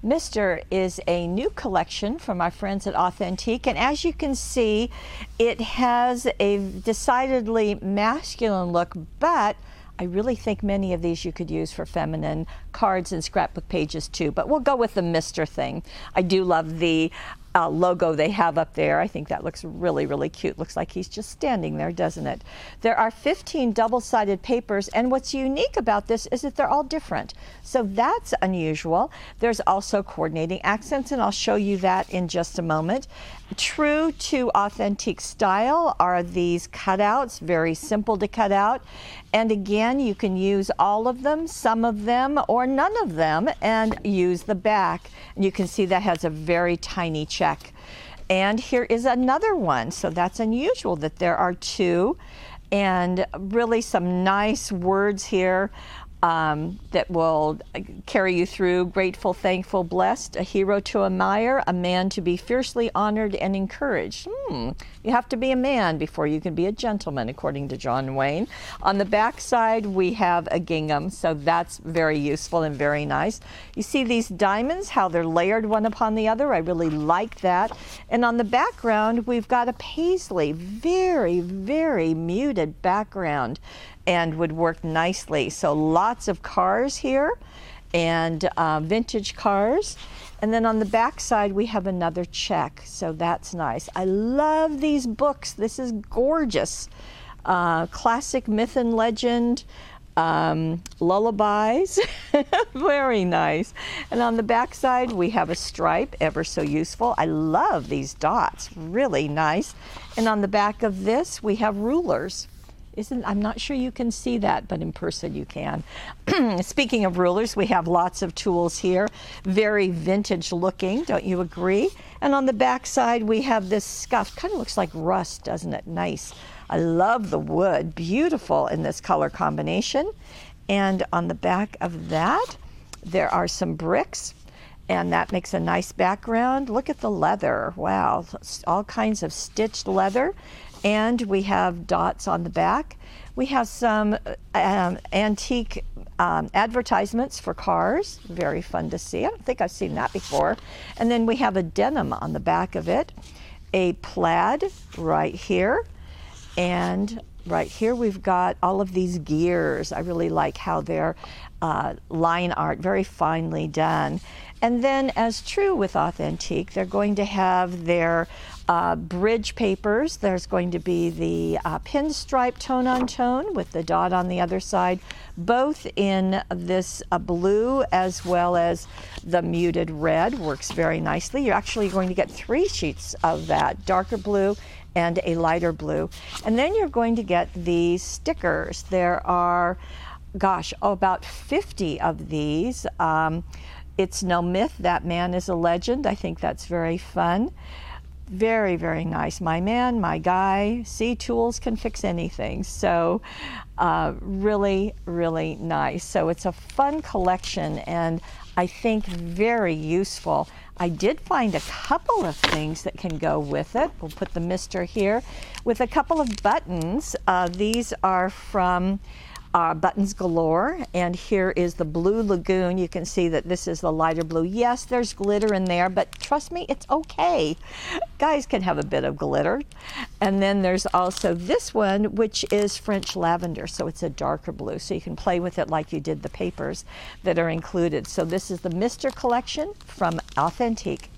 Mister is a new collection from our friends at Authentique, and as you can see, it has a decidedly masculine look, but I really think many of these you could use for feminine cards and scrapbook pages too, but we'll go with the Mister thing. I do love the logo they have up there. I think that looks really, really cute. Looks like he's just standing there, doesn't it? There are 15 double-sided papers, and what's unique about this is that they're all different. So that's unusual. There's also coordinating accents, and I'll show you that in just a moment. True to Authentique style are these cutouts, very simple to cut out. And again, you can use all of them, some of them, or none of them, and use the back. And you can see that has a very tiny check. And here is another one. So that's unusual that there are two, and really some nice words here that will carry you through. Grateful, thankful, blessed, a hero to admire, a man to be fiercely honored and encouraged. You have to be a man before you can be a gentleman, according to John Wayne. On the back side, we have a gingham, so that's very useful and very nice. You see these diamonds, how they're layered one upon the other. I really like that. And on the background, we've got a paisley, very, very muted background, and would work nicely. So lots of cars here, and vintage cars. And then on the back side, we have another check, so that's nice. I love these books. This is gorgeous. Classic myth and legend, lullabies, very nice. And on the back side, we have a stripe, ever so useful. I love these dots, really nice. And on the back of this, we have rulers. I'm not sure you can see that, but in person you can. Speaking of rulers, we have lots of tools here. Very vintage looking, don't you agree? And on the back side, we have this scuff. Kind of looks like rust, doesn't it? Nice. I love the wood. Beautiful in this color combination. And on the back of that, there are some bricks, and that makes a nice background. Look at the leather. Wow, all kinds of stitched leather. And we have dots on the back. We have some antique advertisements for cars. Very fun to see. I don't think I've seen that before. And then we have a denim on the back of it, a plaid right here, and right here we've got all of these gears. I really like how they're line art, very finely done. And then, as true with Authentique, they're going to have their bridge papers. There's going to be the pinstripe tone-on-tone with the dot on the other side, both in this blue as well as the muted red. Works very nicely. You're actually going to get 3 sheets of that, darker blue and a lighter blue. And then you're going to get these stickers. There are, gosh, about 50 of these. It's no myth, that man is a legend. I think that's very fun. Very, very nice. My man, my guy, see, tools can fix anything. So really, really nice. So it's a fun collection, and I think very useful. I did find a couple of things that can go with it. We'll put the Mister here with a couple of buttons. These are from Buttons Galore, and here is the Blue Lagoon. You can see that this is the lighter blue. Yes, there's glitter in there, but trust me, it's okay. Guys can have a bit of glitter. And then there's also this one, which is French lavender, so it's a darker blue, so you can play with it like you did the papers that are included. So this is the Mister collection from Authentique.